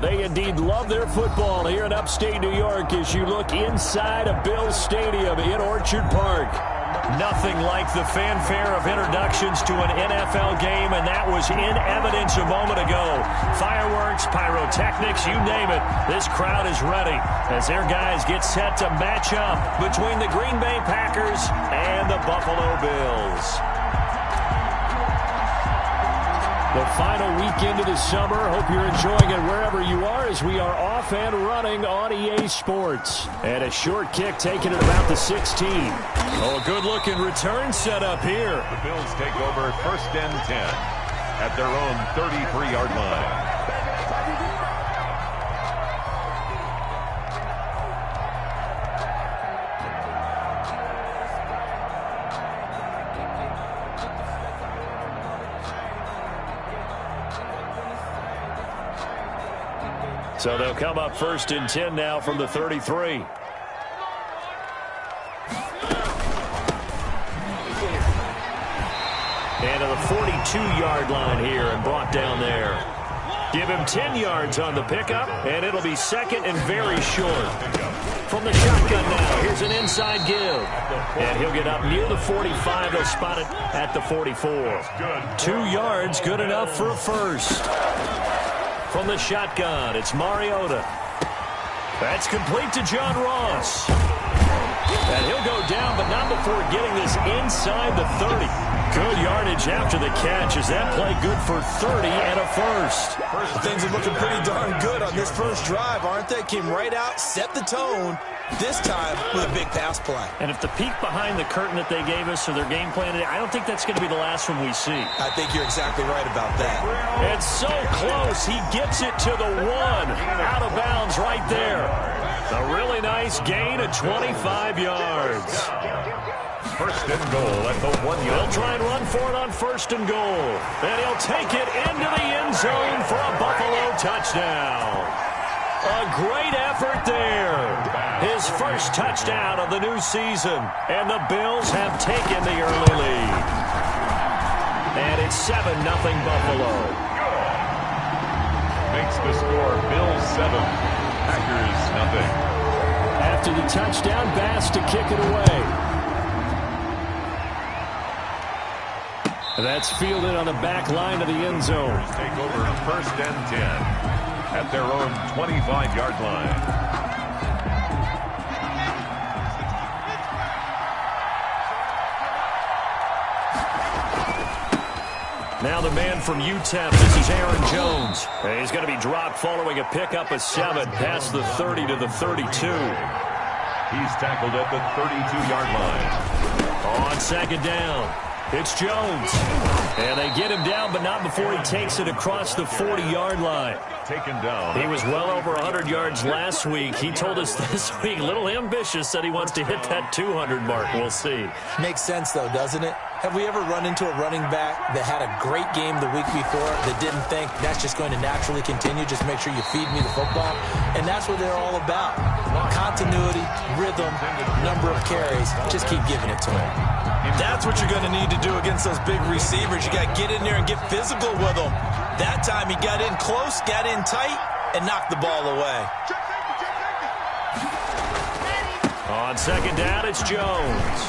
They indeed love their football here in upstate New York as you look inside of Bills Stadium in Orchard Park. Nothing like the fanfare of introductions to an NFL game, and that was in evidence a moment ago. Fireworks, pyrotechnics, you name it. This crowd is ready as their guys get set to match up between the Green Bay Packers and the Buffalo Bills. The final weekend of the summer. Hope you're enjoying it wherever you are as we are off and running on EA Sports. And a short kick taken at about the 16. Oh, a good-looking return set up here. The Bills take over 1st and 10 at their own 33-yard line. So they'll come up 1st and 10 now from the 33. And to the 42-yard line here and brought down there. Give him 10 yards on the pickup, and it'll be 2nd and very short. From the shotgun now, here's an inside give. And he'll get up near the 45. They'll spot it at the 44. 2 yards, good enough for a first. From the shotgun, it's Mariota. That's complete to John Ross. And he'll go down, but not before getting this inside the 30. Good yardage after the catch. Is that play good for 30 and a first? Things are looking pretty darn good on this first drive, aren't they? Came right out, set the tone, this time with a big pass play. And if the peek behind the curtain that they gave us or their game plan today, I don't think that's going to be the last one we see. I think you're exactly right about that. It's so close. He gets it to the 1. Out of bounds right there. A really nice gain of 25 yards. 1st and goal at the 1 yard. They'll try and run for it on 1st and goal. And he'll take it into the end zone for a Buffalo touchdown. A great effort there. His first touchdown of the new season. And the Bills have taken the early lead. And it's 7-0 Buffalo. Makes the score Bills 7, Packers nothing. After the touchdown, Bass to kick it away. That's fielded on the back line of the end zone. Take over 1st and 10 at their own 25-yard line. Now the man from UTEP, this is Aaron Jones. He's going to be dropped following a pickup of 7 past the 30 to the 32. He's tackled at the 32-yard line. On 2nd down. It's Jones. And they get him down, but not before he takes it across the 40-yard line. Taken down. He was well over 100 yards last week. He told us this week, a little ambitious, said he wants to hit that 200 mark. We'll see. Makes sense, though, doesn't it? Have we ever run into a running back that had a great game the week before that didn't think that's just going to naturally continue? Just make sure you feed me the football. And that's what they're all about. Continuity, rhythm, number of carries. Just keep giving it to them. That's what you're going to need to do against those big receivers. You got to get in there and get physical with them. That time he got in close, got in tight, and knocked the ball away. On 2nd down, it's Jones.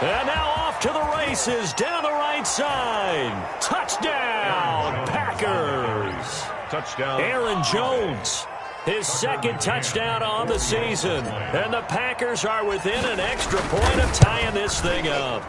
And now off to the races, down the right side. Touchdown, Packers. Touchdown. Aaron Jones, his 2nd touchdown on the season. And the Packers are within an extra point of tying this thing up.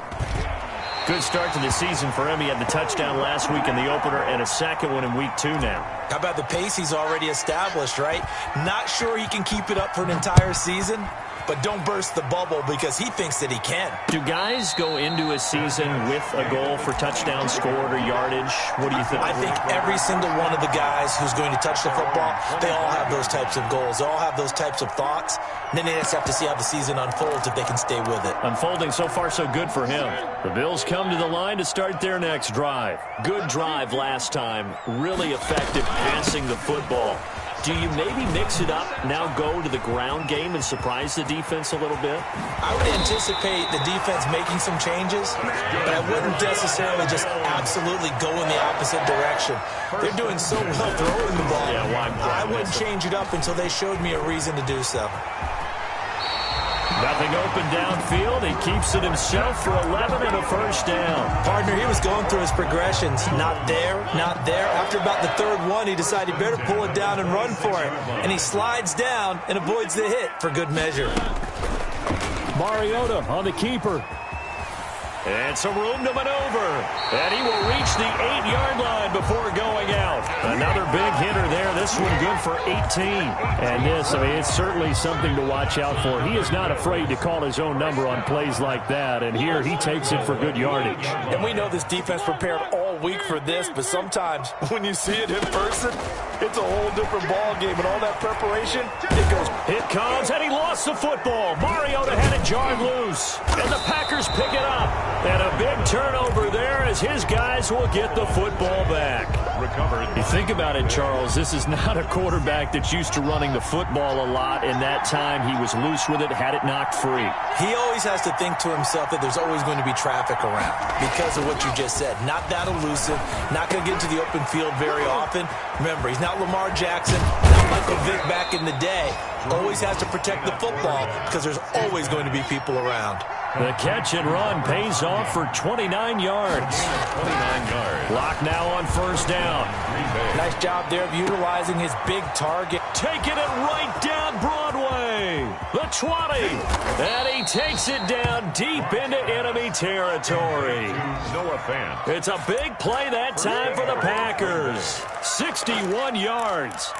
Good start to the season for him. He had the touchdown last week in the opener and a second one in week 2 now. How about the pace he's already established, right? Not sure he can keep it up for an entire season, but don't burst the bubble because he thinks that he can. Do guys go into a season with a goal for touchdown scored or yardage? What do you think? I think every single one of the guys who's going to touch the football, they all have those types of goals. They all have those types of thoughts. And then they just have to see how the season unfolds if they can stay with it. Unfolding so far so good for him. The Bills come to the line to start their next drive. Good drive last time. Really effective passing the football. Do you maybe mix it up, now go to the ground game and surprise the defense a little bit? I would anticipate the defense making some changes, but I wouldn't necessarily just absolutely go in the opposite direction. They're doing so well throwing the ball. Yeah, I wouldn't change it up until they showed me a reason to do so. Nothing open downfield. He keeps it himself for 11 and a first down. Partner, he was going through his progressions. Not there, not there. After about the third one, he decided he better pull it down and run for it. And he slides down and avoids the hit for good measure. Mariota on the keeper. And some room to maneuver. And he will reach the 8-yard line before going out. Another big hitter there. This one good for 18. And this, I mean, it's certainly something to watch out for. He is not afraid to call his own number on plays like that. And here he takes it for good yardage. And we know this defense prepared all week for this, but sometimes when you see it in person, it's a whole different ball game. And all that preparation, it goes. It comes, and he lost the football. Mariota had it jarred loose. And the Packers pick it up. And a big turnover there as his guys will get the football back. Recovered. You think about it, Charles, this is not a quarterback that's used to running the football a lot, and that time he was loose with it, had it knocked free. He always has to think to himself that there's always going to be traffic around because of what you just said. Not that elusive, not going to get into the open field very often. Remember, he's not Lamar Jackson, not Michael Vick back in the day. Always has to protect the football because there's always going to be people around. The catch and run pays off for 29 yards. 29 yards. Lock now on first down. Nice job there of utilizing his big target. Taking it right down Broadway. The 20. And he takes it down deep into enemy territory. Noah Fant. It's a big play that time for the Packers. 61 yards.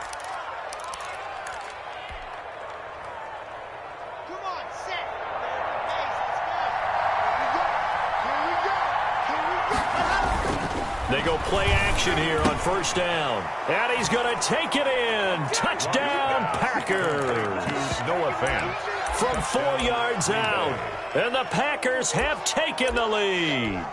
They go play action here on first down. And he's going to take it in. Touchdown, Packers. Noah Fant. From 4 yards out. And the Packers have taken the lead.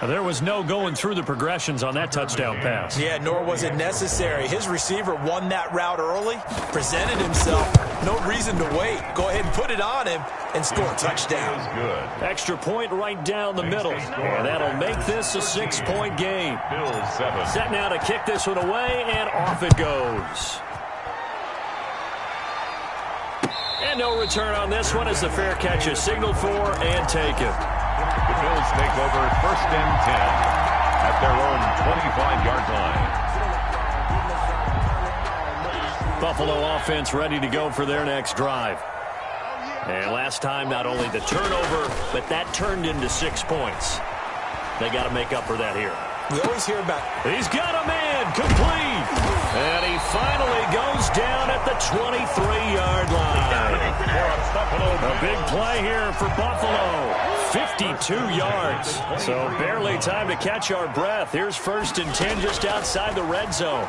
There was no going through the progressions on that touchdown pass. Yeah, nor was it necessary. His receiver won that route early, presented himself. No reason to wait. Go ahead and put it on him and score a touchdown. Good. Extra point right down the middle. And that'll make this a 6-point game. Bills 7. Set now to kick this one away, and off it goes. And no return on this one as the fair catch is signaled for and taken. The Bills take over first and 10 at their own 25-yard line. Buffalo offense ready to go for their next drive. And last time, not only the turnover, but that turned into 6 points. They got to make up for that here. We always hear about... He's got a man, complete. And he finally goes down at the 23-yard line. A big play here for Buffalo. 52 yards. So barely time to catch our breath. Here's first and 10 just outside the red zone.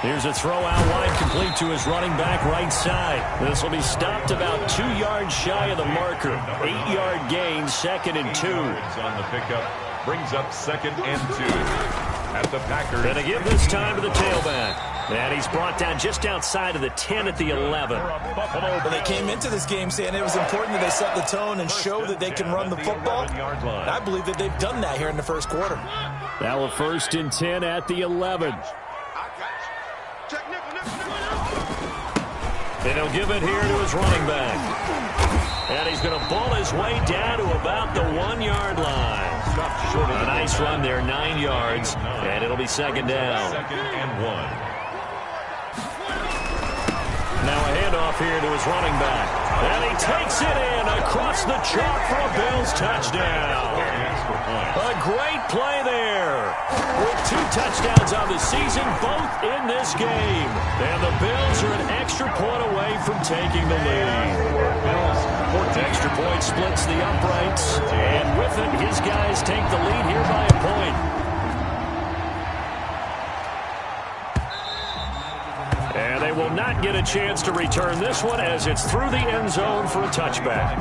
Here's a throw out wide, complete to his running back right side. This will be stopped about 2 yards shy of the marker. 8-yard gain, 2nd and 2. On the pickup, brings up 2nd and 2 at the Packers. Going to give this time to the tailback. And he's brought down just outside of the 10 at the 11. Well, they came into this game saying it was important that they set the tone and show that they can run the football. And I believe that they've done that here in the first quarter. Now a 1st and 10 at the 11. And he'll give it here to his running back. And he's going to ball his way down to about the 1-yard line. A nice run there, 9 yards. And it'll be 2nd down. 2nd and 1. Now a handoff here to his running back. And he takes it in across the chalk for a Bills touchdown. A great play there. With 2 touchdowns on the season, both in this game. And the Bills are an extra point away from taking the lead. Extra point splits the uprights. And with it, his guys take the lead here by a point. And they will not get a chance to return this one as it's through the end zone for a touchback.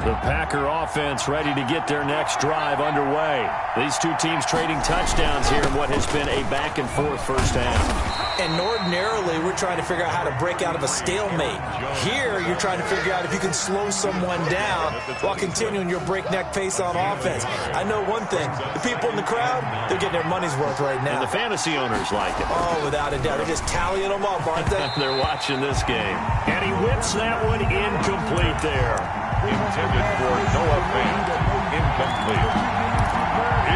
The Packer offense ready to get their next drive underway. These two teams trading touchdowns here in what has been a back-and-forth first half. And ordinarily, we're trying to figure out how to break out of a stalemate. Here, you're trying to figure out if you can slow someone down while continuing your breakneck pace on offense. I know one thing. The people in the crowd, they're getting their money's worth right now. And the fantasy owners like it. Oh, without a doubt. They're just tallying them up, aren't they? They're watching this game. And he whips that one incomplete there. Intended for Noah Fant. Incomplete.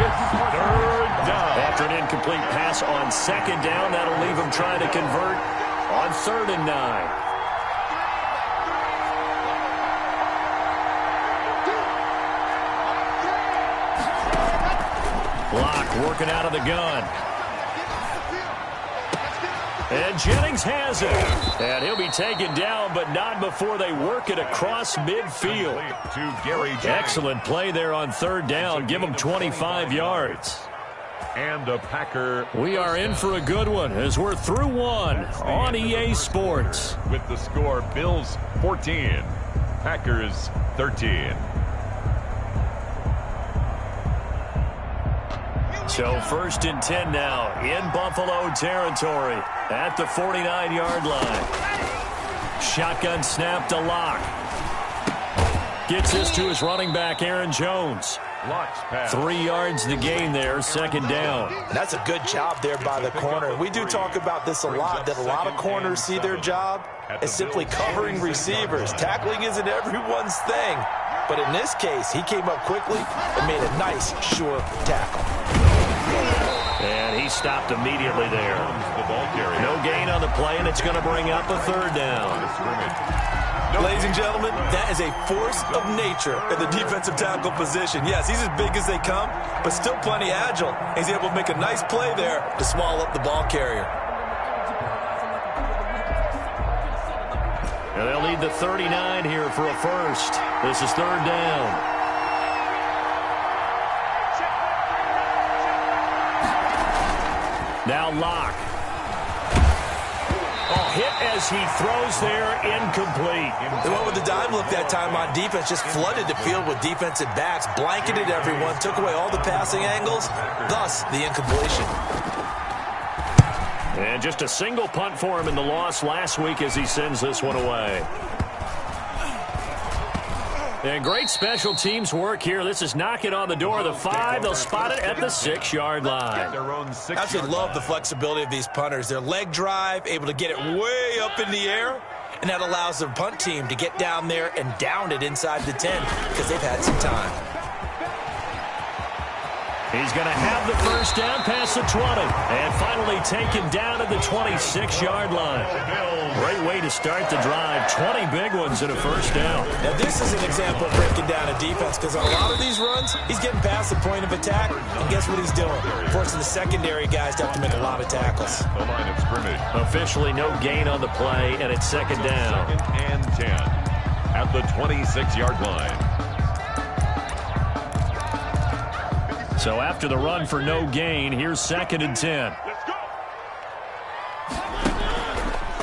It's third down. After an incomplete pass on second down, that'll leave him trying to convert on 3rd and 9. Block working out of the gun. And Jennings has it. And he'll be taken down, but not before they work it across midfield. To Gary Jennings. Excellent play there on 3rd down. Give him 25 yards. And a Packer. We are in for a good one as we're through one on EA Sports. With the score, Bills 14, Packers 13. So 1st and 10 now in Buffalo territory at the 49-yard line. Shotgun snap to Locke. Gets this to his running back, Aaron Jones. 3 yards the gain there, 2nd down. And that's a good job there by the corner. We do talk about this a lot, that a lot of corners see their job as simply covering receivers. Tackling isn't everyone's thing. But in this case, he came up quickly and made a nice, sure tackle. And he stopped immediately there. No gain on the play, and it's going to bring up a 3rd down. Ladies and gentlemen, that is a force of nature in the defensive tackle position. Yes, he's as big as they come, but still plenty agile. He's able to make a nice play there to swallow up the ball carrier. And they'll need the 39 here for a first. This is 3rd down. Now Locke. Oh, hit as he throws there, incomplete. They went with the dime look that time on defense, just flooded the field with defensive backs, blanketed everyone, took away all the passing angles, thus the incompletion. And just a single punt for him in the loss last week as he sends this one away. And great special teams work here. This is knocking on the door of the 5. They'll spot it at the 6-yard line. I absolutely love the flexibility of these punters. Their leg drive, able to get it way up in the air, and that allows their punt team to get down there and down it inside the 10 because they've had some time. He's going to have the first down past the 20. And finally taken down at the 26-yard line. Great way to start the drive. 20 big ones in a first down. Now, this is an example of breaking down a defense because on a lot of these runs, he's getting past the point of attack. And guess what he's doing? Forcing the secondary guys to have to make a lot of tackles. The line of scrimmage. Officially no gain on the play, and it's 2nd down. 2nd and 10 at the 26-yard line. So after the run for no gain, here's 2nd and 10.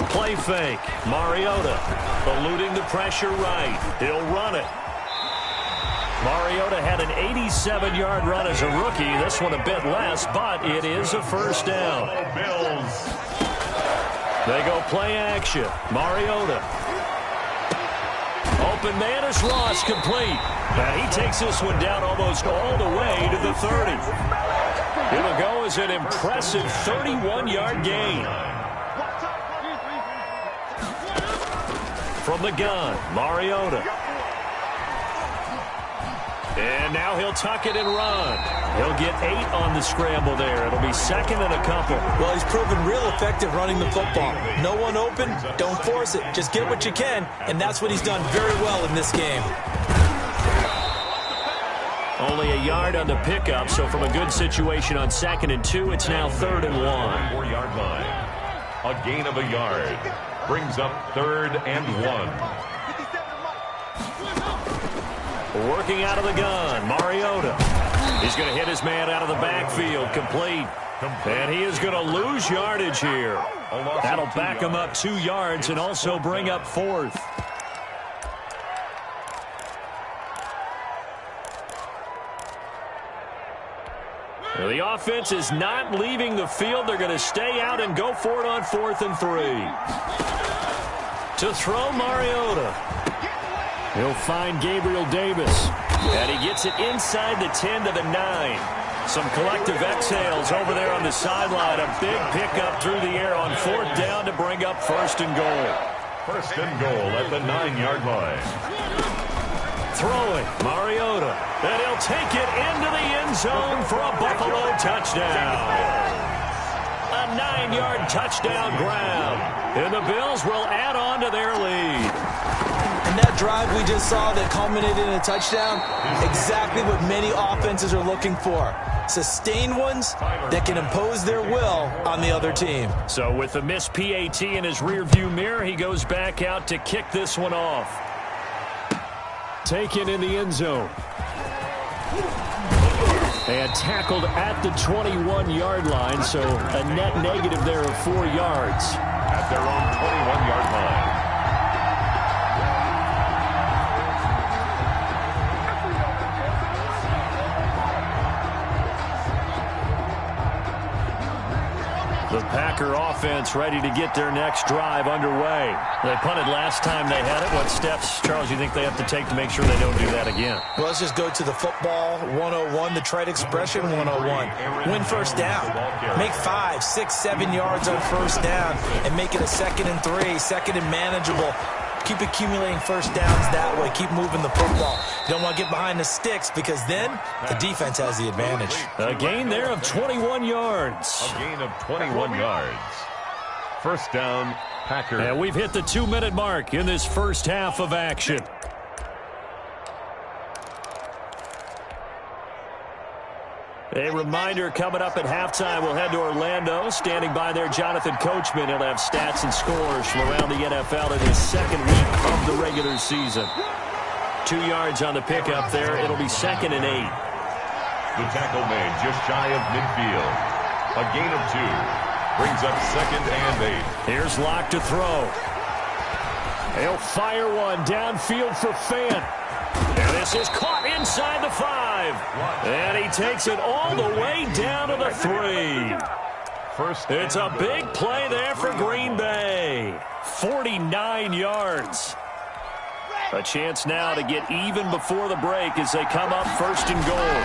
Play fake. Mariota eluding the pressure right. He'll run it. Mariota had an 87-yard run as a rookie. This one a bit less, but it is a first down. They go play action. Mariota. Open man is Ross, complete. And he takes this one down almost all the way to the 30. It'll go as an impressive 31-yard gain. From the gun, Mariota. And now he'll tuck it and run. He'll get 8 on the scramble there. It'll be 2nd and a couple. Well, he's proven real effective running the football. No one open, don't force it. Just get what you can, and that's what he's done very well in this game. Only a yard on the pickup, so from a good situation on 2nd and 2, it's now 3rd and 1. 4-yard line. A gain of a yard. Brings up 3rd and 1. Working out of the gun, Mariota. He's going to hit his man out of the backfield, complete. And he is going to lose yardage here. That'll back him up 2 yards and also bring up 4th. The offense is not leaving the field. They're going to stay out and go for it on 4th and 3. To throw, Mariota. He'll find Gabriel Davis. And he gets it inside the 10 to the 9. Some collective exhales over there on the sideline. A big pickup through the air on 4th down to bring up 1st and goal. 1st and goal at the 9-yard line. Throwing, Mariota. And he'll take it into the end zone for a Buffalo touchdown. A 9-yard touchdown grab. And the Bills will add on to their lead. And that drive we just saw that culminated in a touchdown, exactly what many offenses are looking for. Sustained ones that can impose their will on the other team. So with the missed PAT in his rearview mirror, he goes back out to kick this one off. Taken in the end zone. And tackled at the 21-yard line, so a net negative there of 4 yards. At their own 21-yard line. The Packer offense ready to get their next drive underway. They punted last time they had it. What steps, Charles, you think they have to take to make sure they don't do that again? Well, let's just go to the football 101, the trite expression 101. Win first down. Make 5, 6, 7 yards on first down and make it a 2nd and 3, 2nd and manageable. Keep accumulating first downs that way. Keep moving the football. You don't want to get behind the sticks because then the defense has the advantage. A gain there of 21 yards. A gain of 21 yards. First down, Packers. And we've hit the 2-minute mark in this first half of action. A reminder coming up at halftime, we'll head to Orlando. Standing by there, Jonathan Coachman. He'll have stats and scores from around the NFL in his 2nd week of the regular season. 2 yards on the pickup there. It'll be 2nd and 8. The tackle made just shy of midfield. A gain of 2. Brings up 2nd and 8. Here's Locke to throw. He'll fire one downfield for Fant. And this is caught inside the 5. And he takes it all the way down to the 3. It's a big play there for Green Bay. 49 yards. A chance now to get even before the break as they come up 1st and goal.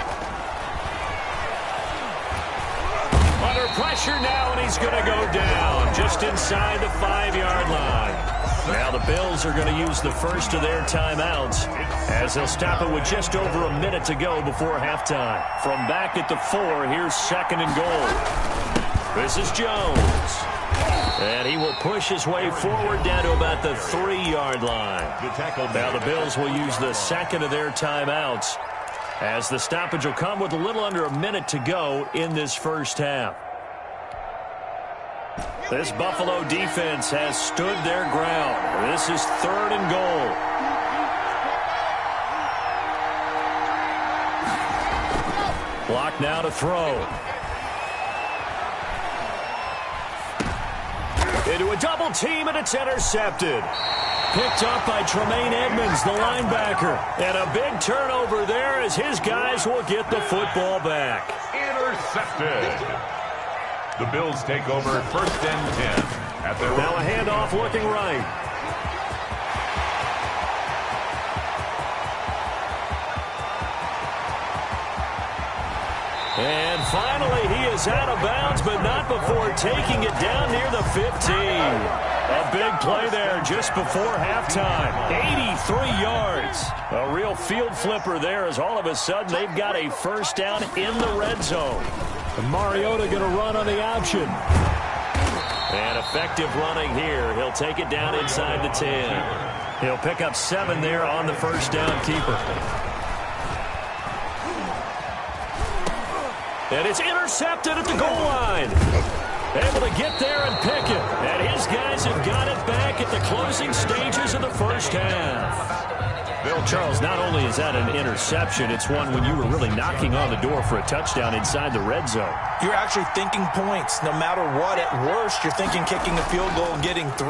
Under pressure now, and he's going to go down just inside the 5-yard line. Now the Bills are going to use the first of their timeouts as they'll stop it with just over a minute to go before halftime. From back at the 4, here's 2nd and goal. This is Jones. And he will push his way forward down to about the 3-yard line. Now the Bills will use the 2nd of their timeouts as the stoppage will come with a little under a minute to go in this first half. This Buffalo defense has stood their ground. This is 3rd and goal. Block now to throw. Into a double team, and it's intercepted. Picked up by Tremaine Edmonds, the linebacker. And a big turnover there as his guys will get the football back. Intercepted. The Bills take over 1st and 10. At their now a handoff looking right. And finally, he is out of bounds, but not before taking it down near the 15. A big play there just before halftime. 83 yards. A real field flipper there as all of a sudden they've got a first down in the red zone. And Mariota going to run on the option. And effective running here. He'll take it down inside the 10. He'll pick up 7 there on the first down keeper. And it's intercepted at the goal line. Able to get there and pick it. And his guys have got it back at the closing stages of the first half. Charles, not only is that an interception, it's one when you were really knocking on the door for a touchdown inside the red zone. You're actually thinking points. No matter what, at worst, you're thinking kicking a field goal and getting 3.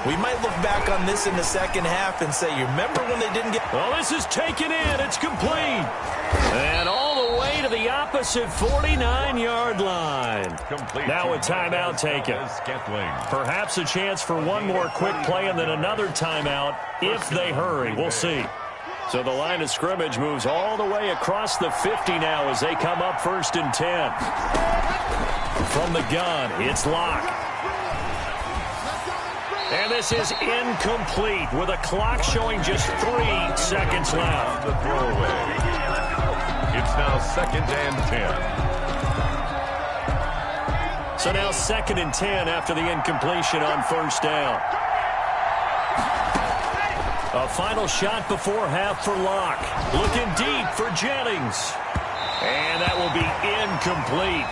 We might look back on this in the second half and say, you remember when they didn't get... Well, this is taken in. It's complete. And all the way to the opposite 49-yard line. Now a timeout taken. Perhaps a chance for one more quick play and then another timeout if they hurry. We'll see. So the line of scrimmage moves all the way across the 50 now as they come up 1st and 10. From the gun, it's Locke. And this is incomplete with a clock showing just 3 seconds left. The throwaway. It's now 2nd and 10. So now 2nd and 10 after the incompletion on 1st down. A final shot before half for Locke. Looking deep for Jennings. And that will be incomplete.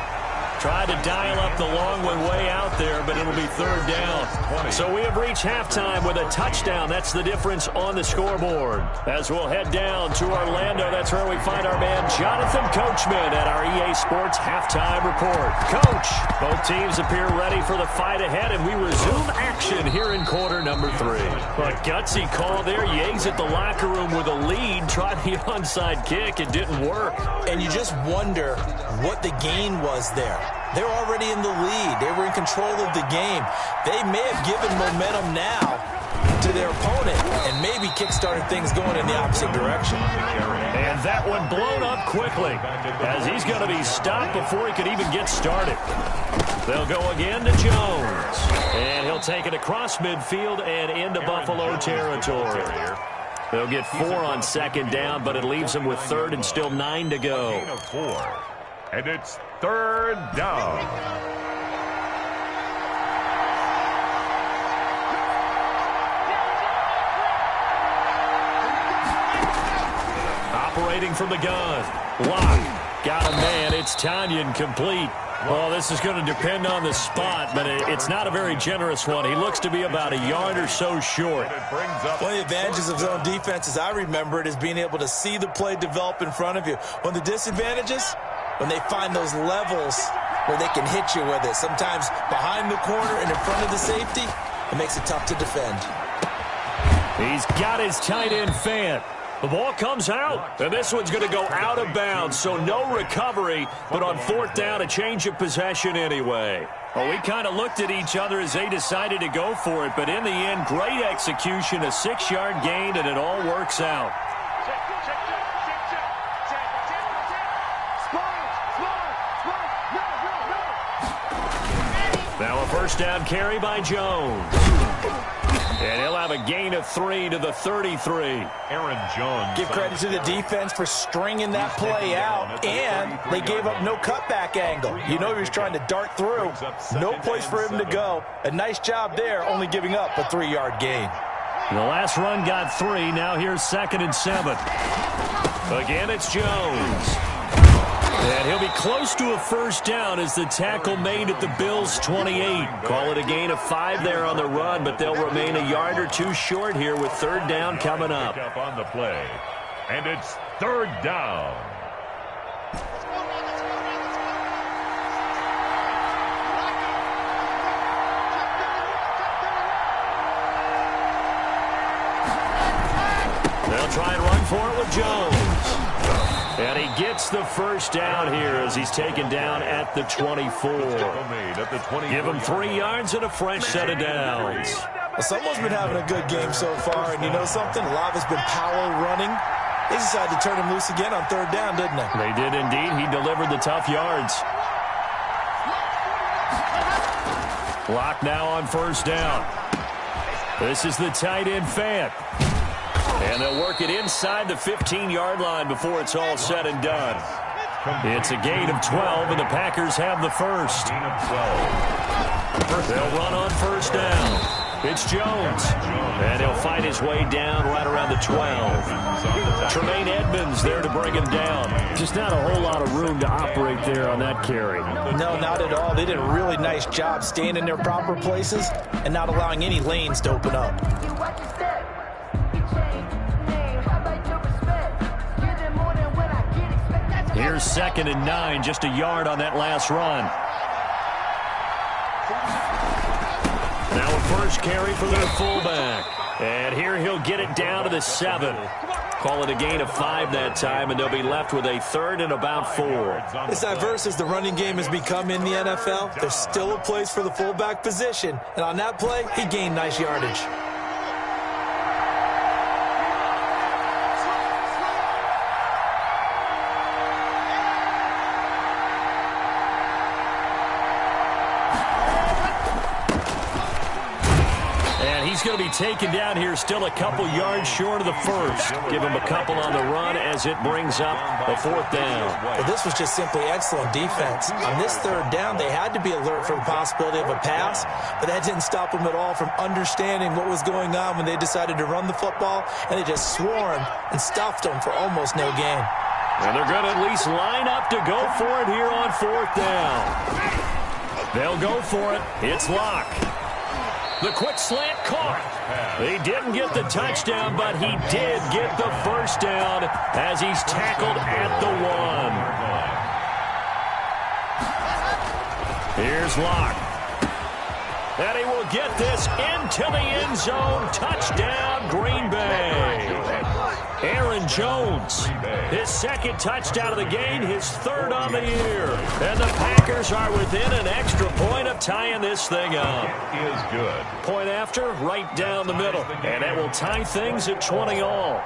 Tried to dial up the long one way out there, but it'll be 3rd down. So we have reached halftime with a touchdown. That's the difference on the scoreboard. As we'll head down to Orlando, that's where we find our man Jonathan Coachman at our EA Sports Halftime Report. Coach, both teams appear ready for the fight ahead, and we resume action here in quarter number 3. A gutsy call there. You exit the locker room with a lead. Tried the onside kick. It didn't work. And you just wonder what the gain was there. They're already in the lead. They were in control of the game. They may have given momentum now to their opponent and maybe kick-started things going in the opposite direction. And that one blown up quickly as he's going to be stopped before he could even get started. They'll go again to Jones. And he'll take it across midfield and into Buffalo territory. They'll get 4 on 2nd down, but it leaves them with 3rd and still 9 to go. And it's 3rd down. Operating from the gun. Locke got a man. It's Tanyan complete. Well, this is going to depend on the spot, but it's not a very generous one. He looks to be about a yard or so short. One of the advantages of zone defense, as I remember it, is being able to see the play develop in front of you. One of the disadvantages, when they find those levels where they can hit you with it, sometimes behind the corner and in front of the safety, it makes it tough to defend. He's got his tight end Fant. The ball comes out, and this one's going to go out of bounds, so no recovery, but on 4th down, a change of possession anyway. Well, we kind of looked at each other as they decided to go for it, but in the end, great execution, a 6-yard gain, and it all works out. Now a 1st down carry by Jones. And he'll have a gain of 3 to the 33. Aaron Jones. Give credit to the defense for stringing that play out, and they gave up no cutback angle. You know he was trying to dart through. No place for him to go. A nice job there, only giving up a 3-yard gain. The last run got 3. Now here's 2nd and 7. Again, it's Jones. And he'll be close to a 1st down as the tackle made at the Bills' 28. Call it a gain of 5 there on the run, but they'll remain a yard or 2 short here with 3rd down coming up. Up on the play. And it's 3rd down. They'll try and run for it with Jones. And he gets the 1st down here as he's taken down at the 24. Give him 3 yards and a fresh set of downs. Well, someone's been having a good game so far, and you know something? A lot of it's been power running. They decided to turn him loose again on 3rd down, didn't they? They did indeed. He delivered the tough yards. Locke now on 1st down. This is the tight end Fant. And they'll work it inside the 15-yard line before it's all said and done. It's a gain of 12, and the Packers have the 1st. They'll run on 1st down. It's Jones. And he'll fight his way down right around the 12. Tremaine Edmonds there to bring him down. Just not a whole lot of room to operate there on that carry. No, not at all. They did a really nice job staying in their proper places and not allowing any lanes to open up. Here's 2nd and 9, just a yard on that last run. Now a first carry for their fullback. And here he'll get it down to the 7. Call it a gain of 5 that time, and they'll be left with a 3rd and about 4. As diverse as the running game has become in the NFL, there's still a place for the fullback position. And on that play, he gained nice yardage. He's going to be taken down here, still a couple yards short of the first. Give him a couple on the run as it brings up a 4th down. Well, this was just simply excellent defense. On this 3rd down, they had to be alert for the possibility of a pass, but that didn't stop them at all from understanding what was going on when they decided to run the football, and they just swarmed and stuffed them for almost no gain. And they're going to at least line up to go for it here on 4th down. They'll go for it. It's Locke. The quick slant caught. He didn't get the touchdown, but he did get the first down as he's tackled at the 1. Here's Locke. And he will get this into the end zone. Touchdown, Green Bay. Aaron Jones, his 2nd touchdown of the game, his 3rd on the year. And the Packers are within an extra point of tying this thing up. It is good. Point after, right down the middle. And that will tie things at 20 all.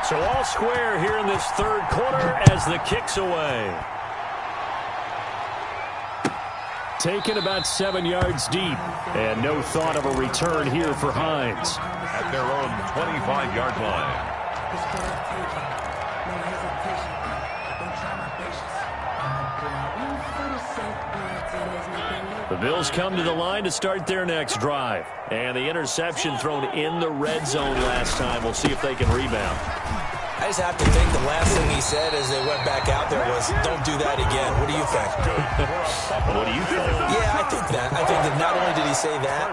So all square here in this 3rd quarter as the kick's away. Taken about 7 yards deep. And no thought of a return here for Hines. At their own 25-yard line. The Bills come to the line to start their next drive. And the interception thrown in the red zone last time. We'll see if they can rebound. I just have to think the last thing he said as they went back out there was, don't do that again. What do you think? What do you think? Yeah, I think that. I think that not only did he say that,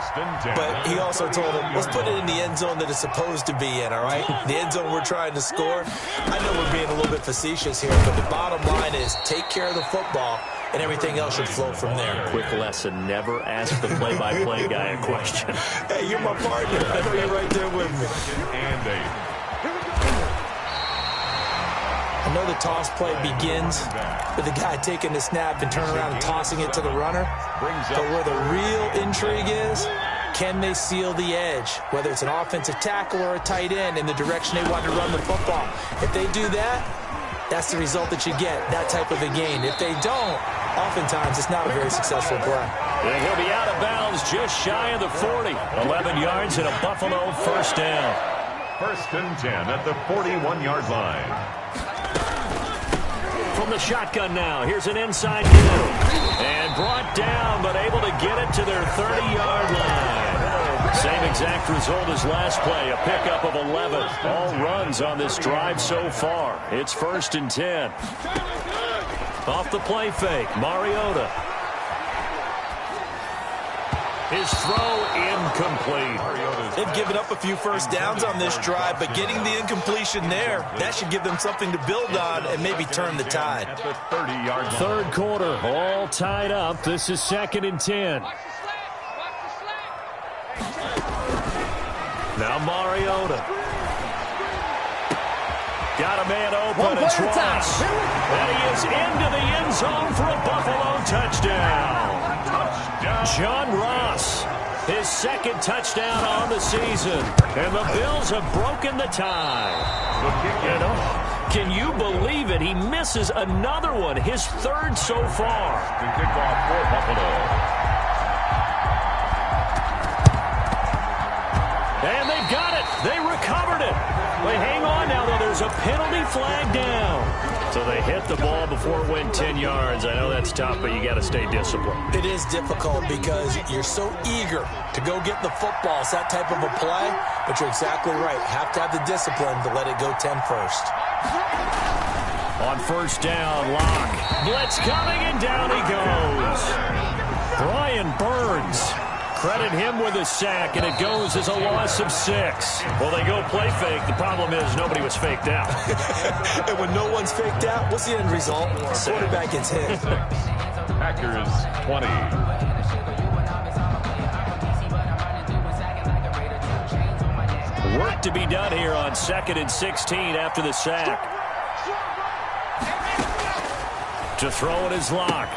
but he also told him, let's put it in the end zone that it's supposed to be in, all right? The end zone we're trying to score. I know we're being a little bit facetious here, but the bottom line is take care of the football, and everything else should flow from there. Quick lesson, never ask the play-by-play guy a question. Hey, you're my partner. I know you're right there with me. And 8. I know the toss play begins with the guy taking the snap and turning around and tossing it to the runner. But where the real intrigue is, can they seal the edge, whether it's an offensive tackle or a tight end, in the direction they want to run the football? If they do that, that's the result that you get, that type of a gain. If they don't, oftentimes it's not a very successful play. And he'll be out of bounds just shy of the 40. 11 yards and a Buffalo first down. 1st and 10 at the 41-yard line. From the shotgun now, here's an inside middle. And brought down, but able to get it to their 30-yard line. Same exact result as last play, a pickup of 11. All runs on this drive so far. It's 1st and 10. Off the play fake, Mariota. His throw incomplete. They've given up a few first downs on this drive, but getting the incompletion there, that should give them something to build on and maybe turn the tide. At the 30-yard line. 3rd quarter, all tied up. This is 2nd and 10. Now Mariota. Got a man open. It's Ross. And he is into the end zone for a Buffalo touchdown. John Ross, his 2nd touchdown on the season. And the Bills have broken the tie. Can you believe it? He misses another one, his 3rd so far. The kickoff for Buffalo. And they've got it. They recovered it. But hang on now, though. There's a penalty flag down. So they hit the ball before it went 10 yards. I know that's tough, but you got to stay disciplined. It is difficult because you're so eager to go get the football. It's that type of a play, but you're exactly right. Have to have the discipline to let it go 10 first. On 1st down, Locke. Blitz coming, and down he goes. Brian Burns. Credit him with a sack, and it goes as a loss of 6. Well, they go play fake. The problem is nobody was faked out. And when no one's faked out, what's the end result? Quarterback gets hit. Packers 20. Work to be done here on 2nd and 16 after the sack. To throw it is Locke.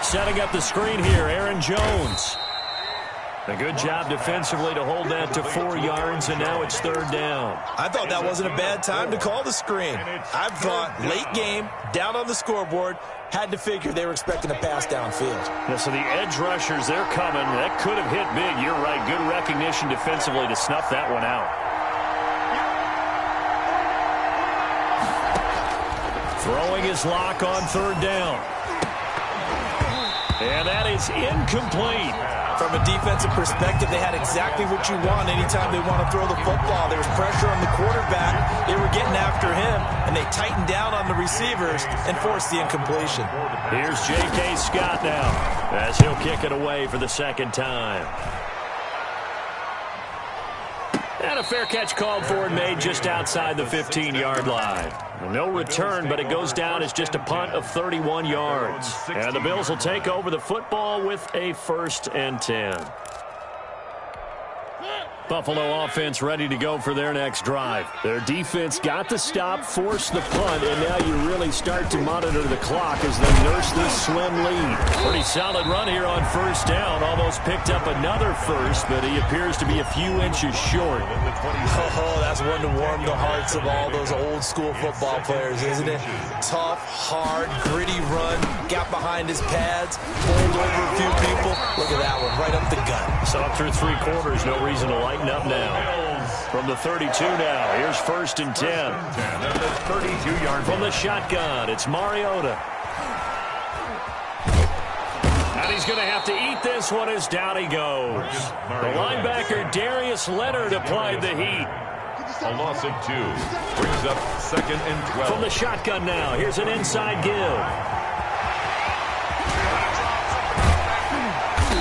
Setting up the screen here, Aaron Jones. A good job defensively to hold that to 4 yards, and now it's 3rd down. I thought that wasn't a bad time to call the screen. I thought late game, down on the scoreboard, had to figure they were expecting a pass downfield. Yeah, so the edge rushers, they're coming. That could have hit big. You're right. Good recognition defensively to snuff that one out. Throwing his Lock on 3rd down. And that is incomplete. From a defensive perspective, they had exactly what you want anytime they want to throw the football. There was pressure on the quarterback. They were getting after him, and they tightened down on the receivers and forced the incompletion. Here's J.K. Scott now as he'll kick it away for the 2nd time. And a fair catch called for and made just outside the 15-yard line. No return, but it goes down as just a punt of 31 yards. And the Bills will take over the football with a 1st and 10. Buffalo offense ready to go for their next drive. Their defense got the stop, forced the punt, and now you really start to monitor the clock as they nurse this slim lead. Pretty solid run here on 1st down. Almost picked up another first, but he appears to be a few inches short. Oh, that's one to warm the hearts of all those old school football players, isn't it? Tough, hard, gritty run, got behind his pads, bowled over a few people. Look at that one, right up the gut. So up through 3 quarters, no reason to lighten up now. From the 32 now, here's 1st and 10. 32-yard from the shotgun, it's Mariota. And he's going to have to eat this one as down he goes. The linebacker, Darius Leonard, applied the heat. A loss of 2. Brings up 2nd and 12. From the shotgun now, here's an inside give.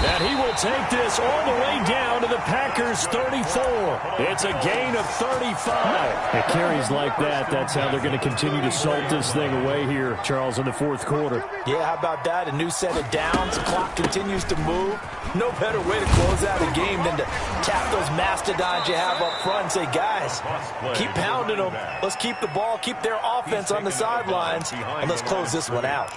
And he will take this all the way down to the Packers' 34. It's a gain of 35. It carries like that. That's how they're going to continue to salt this thing away here, Charles, in the 4th quarter. Yeah, how about that? A new set of downs. The clock continues to move. No better way to close out a game than to tap those mastodons you have up front and say, guys, keep pounding them. Let's keep the ball, keep their offense on the sidelines, and let's close this one out.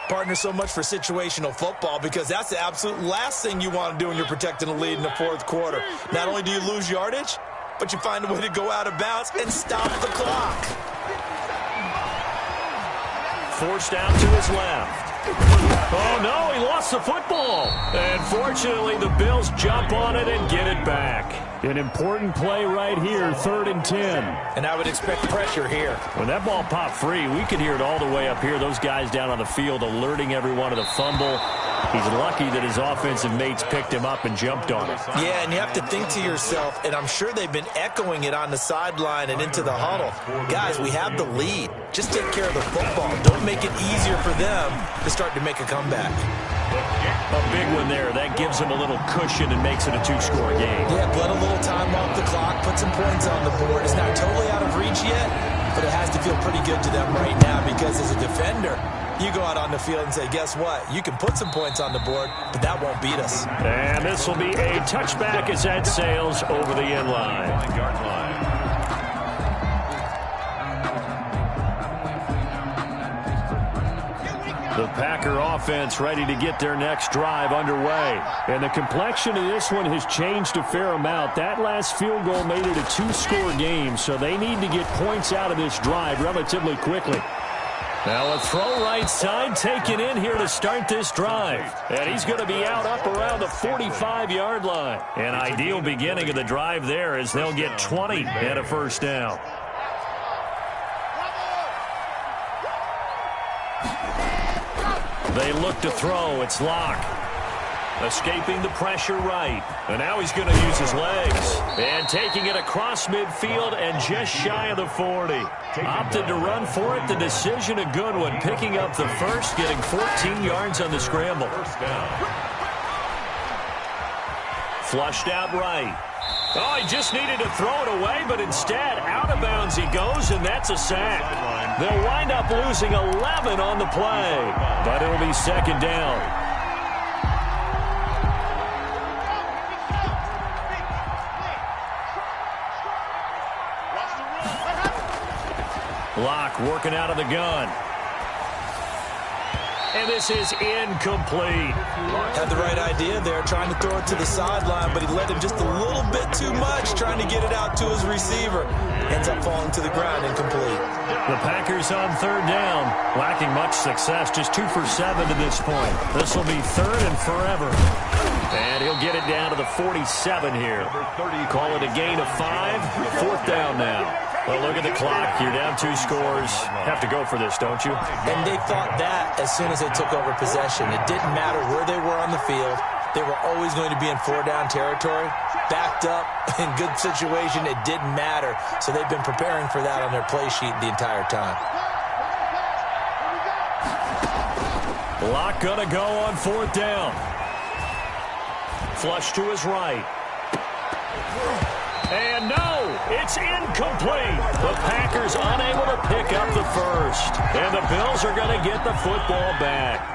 Partner, so much for situational football because that's the absolute last thing you want to do when you're protecting a lead in the 4th quarter. Not only do you lose yardage, but you find a way to go out of bounds and stop the clock. Forced out to his left. Oh, no, he lost the football. And fortunately, the Bills jump on it and get it back. An important play right here, 3rd and 10. And I would expect pressure here. When that ball popped free, we could hear it all the way up here. Those guys down on the field alerting everyone of the fumble. He's lucky that his offensive mates picked him up and jumped on it. Yeah, and you have to think to yourself, and I'm sure they've been echoing it on the sideline and into the huddle. Guys, we have the lead. Just take care of the football. Don't make it easier for them to start to make a comeback. A big one there. That gives them a little cushion and makes it a 2-score game. Yeah, let a little time off the clock, put some points on the board. It's not totally out of reach yet, but it has to feel pretty good to them right now because as a defender, you go out on the field and say, guess what? You can put some points on the board, but that won't beat us. And this will be a touchback as that sails over the end line. The Packer offense ready to get their next drive underway. And the complexion of this one has changed a fair amount. That last field goal made it a 2-score game, so they need to get points out of this drive relatively quickly. Now a throw right side taken in here to start this drive. And he's going to be out up around the 45-yard line. An ideal beginning of the drive there as they'll get 20 and a 1st down. They look to throw. It's Locke. Escaping the pressure right. And now he's going to use his legs. And taking it across midfield and just shy of the 40. Opted to run for it. The decision a good one. Picking up the first, getting 14 yards on the scramble. Flushed out right. Oh, he just needed to throw it away, but instead, out of bounds he goes, and that's a sack. They'll wind up losing 11 on the play, but it'll be second down. Locke working out of the gun. And this is incomplete. Had the right idea there, trying to throw it to the sideline, but he led him just a little bit too much, trying to get it out to his receiver. Ends up falling to the ground, incomplete. The Packers on third down, lacking much success, just 2 for 7 to this point. This will be third and forever. And he'll get it down to the 47 here. Call it a gain of 5, fourth down now. Well, look at the clock. You're down 2 scores. Have to go for this, don't you? And they thought that as soon as they took over possession. It didn't matter where they were on the field. They were always going to be in 4-down territory. Backed up, in good situation, it didn't matter. So they've been preparing for that on their play sheet the entire time. Locke gonna go on fourth down. Flush to his right. And no, it's incomplete. The Packers unable to pick up the first. And the Bills are going to get the football back.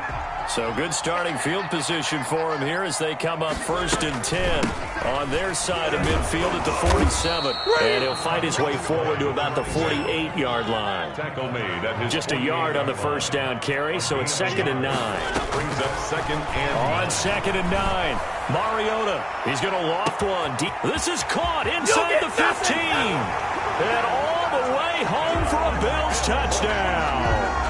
So good starting field position for him here as they come up 1st and 10 on their side of midfield at the 47. And he'll fight his way forward to about the 48-yard line. Tackle made at his Just a yard on the first down carry, so it's 2nd and 9. Brings up 2nd and On 2nd and 9. Mariota, he's going to loft one deep. This is caught inside the 15. And all the way home for a Bills touchdown.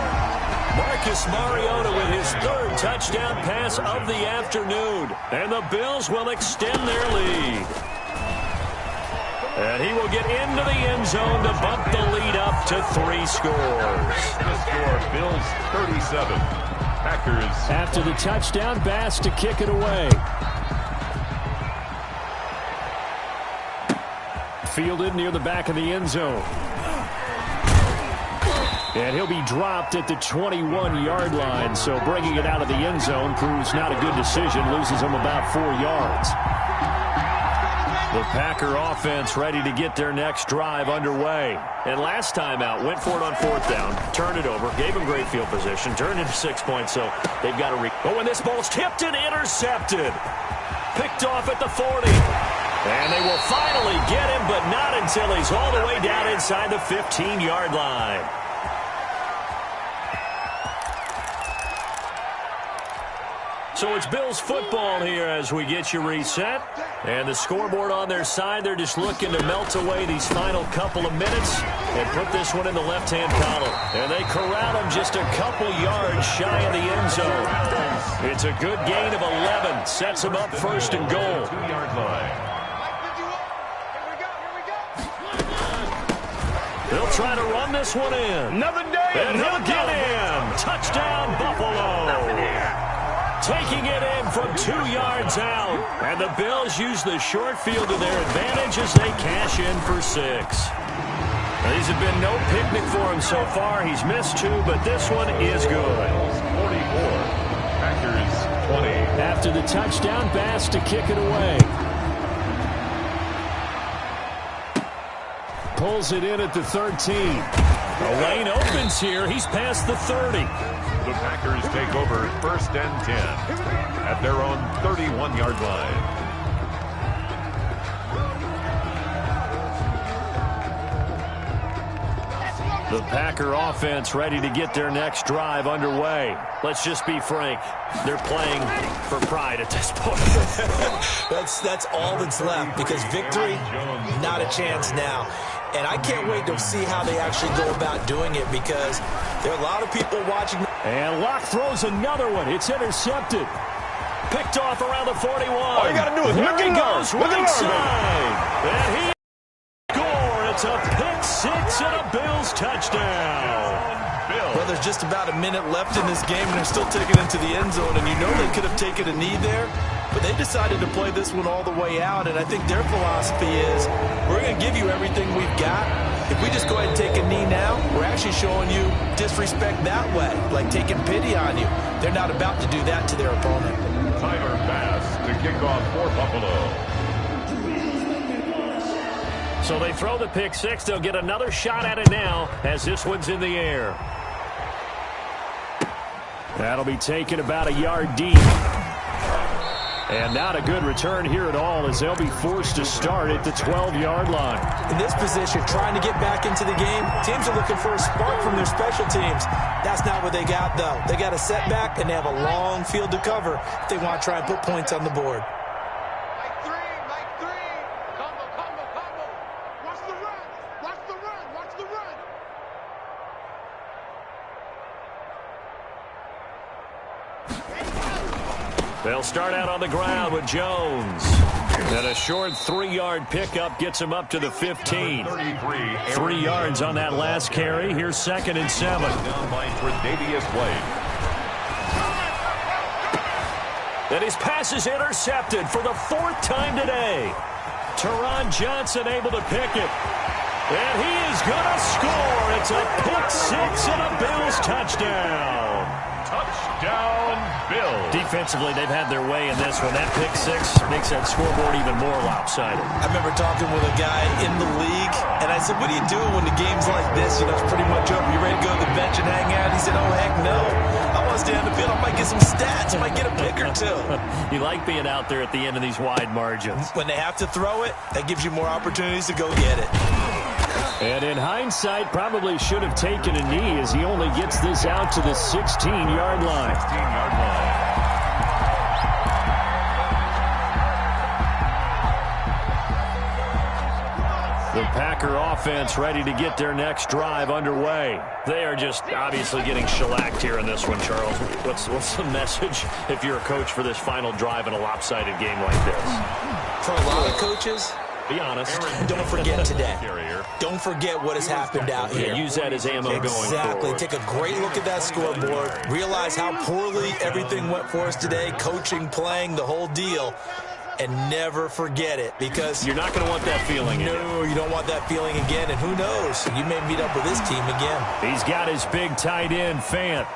Marcus Mariota with his 3rd touchdown pass of the afternoon. And the Bills will extend their lead. And he will get into the end zone to bump the lead up to 3 scores. the score, Bills 37. Packers. After the touchdown, Bass to kick it away. Fielded near the back of the end zone. And he'll be dropped at the 21-yard line, so bringing it out of the end zone proves not a good decision, loses him about 4 yards. The Packer offense ready to get their next drive underway. And last time out, went for it on 4th down, turned it over, gave him great field position, turned into 6 points, so they've got to Oh, and this ball's tipped and intercepted. Picked off at the 40. And they will finally get him, but not until he's all the way down inside the 15-yard line. So it's Bills football here as we get you reset. And the scoreboard on their side, they're just looking to melt away these final couple of minutes and put this one in the left-hand column. And they corral him just a couple yards shy of the end zone. It's a good gain of 11. Sets him up 1st and goal. 2-yard line. They'll try to run this one in. Another day. And he'll get in. Touchdown, Buffalo. Taking it in from 2 yards out. And the Bills use the short field to their advantage as they cash in for 6. Now, these have been no picnic for him so far. He's missed 2, but this one is good. 44. Packers 20. After the touchdown, Bass to kick it away. Pulls it in at the 13. A lane opens here. He's past the 30. The Packers take over 1st and 10 at their own 31-yard line. The Packer offense ready to get their next drive underway. Let's just be frank. They're playing for pride at this point. That's all that's left, because victory, not a chance now. And I can't wait to see how they actually go about doing it, because there are a lot of people watching. And Locke throws another one. It's intercepted. Picked off around the 41. All you got to do is there look he at goes, Look right at side. And he scores. It's a pick 6 and a Bills touchdown. Well, there's just about a minute left in this game, and they're still taking it into the end zone. And you know they could have taken a knee there, but they decided to play this one all the way out. And I think their philosophy is, we're going to give you everything we've got. If we just go ahead and take a knee now, we're actually showing you disrespect that way, like taking pity on you. They're not about to do that to their opponent. Tyler Bass to kick off for Buffalo. So they throw the pick six. They'll get another shot at it now as this one's in the air. That'll be taken about a yard deep. And not a good return here at all as they'll be forced to start at the 12-yard line. In this position, trying to get back into the game, teams are looking for a spark from their special teams. That's not what they got, though. They got a setback, and they have a long field to cover if they want to try and put points on the board. They'll start out on the ground with Jones. And a short 3-yard pickup gets him up to the 15. 3 yards on that last carry. Here's 2nd and 7. Down by Tre'Davious White. And his pass is intercepted for the 4th time today. Taron Johnson able to pick it. And he is going to score. It's a pick six and a Bills touchdown. Touchdown, Bills. Defensively, they've had their way in this one. That pick six makes that scoreboard even more lopsided. I remember talking with a guy in the league, and I said, what do you do when the game's like this? You know, it's pretty much over. You ready to go to the bench and hang out? He said, oh, heck no. I want to stay on the field. I might get some stats. I might get a pick or two. You like being out there at the end of these wide margins. When they have to throw it, that gives you more opportunities to go get it. And in hindsight, probably should have taken a knee as he only gets this out to the 16-yard line. 16-yard line. The Packer offense ready to get their next drive underway. They are just obviously getting shellacked here in this one, Charles. What's the message if you're a coach for this final drive in a lopsided game like this? For a lot of coaches, be honest. Don't forget today. Don't forget what has happened out here. Use that as ammo going forward. Exactly. Take a great look at that scoreboard. Realize how poorly everything went for us today. Coaching, playing, the whole deal. And never forget it, because you're not going to want that feeling again. No, you don't want that feeling again. And who knows? You may meet up with this team again. He's got his big tight end, Fant.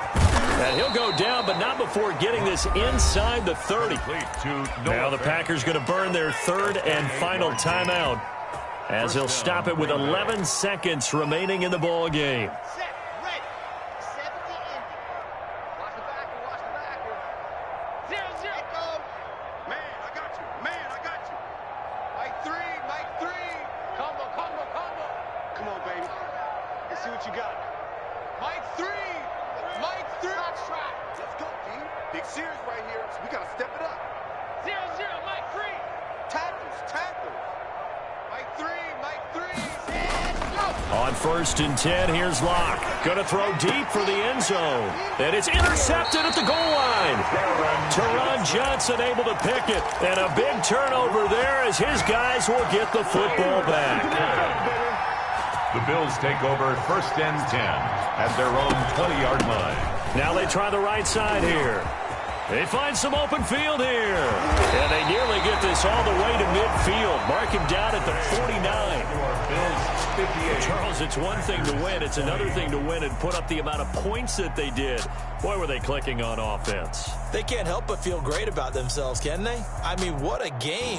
And he'll go down, but not before getting this inside the 30. Now the Packers going to burn their 3rd and final timeout as he'll stop it with 11 seconds remaining in the ball game. On 1st and 10, here's Locke. Going to throw deep for the end zone. And it's intercepted at the goal line. Taron Johnson able to pick it. And a big turnover there as his guys will get the football back. The Bills take over 1st and 10 at their own 20-yard line. Now they try the right side here. They find some open field here. And they nearly get this all the way to midfield. Mark him down at the 49. Charles, it's one thing to win. It's another thing to win and put up the amount of points that they did. Boy, were they clicking on offense. They can't help but feel great about themselves, can they? I mean, what a game.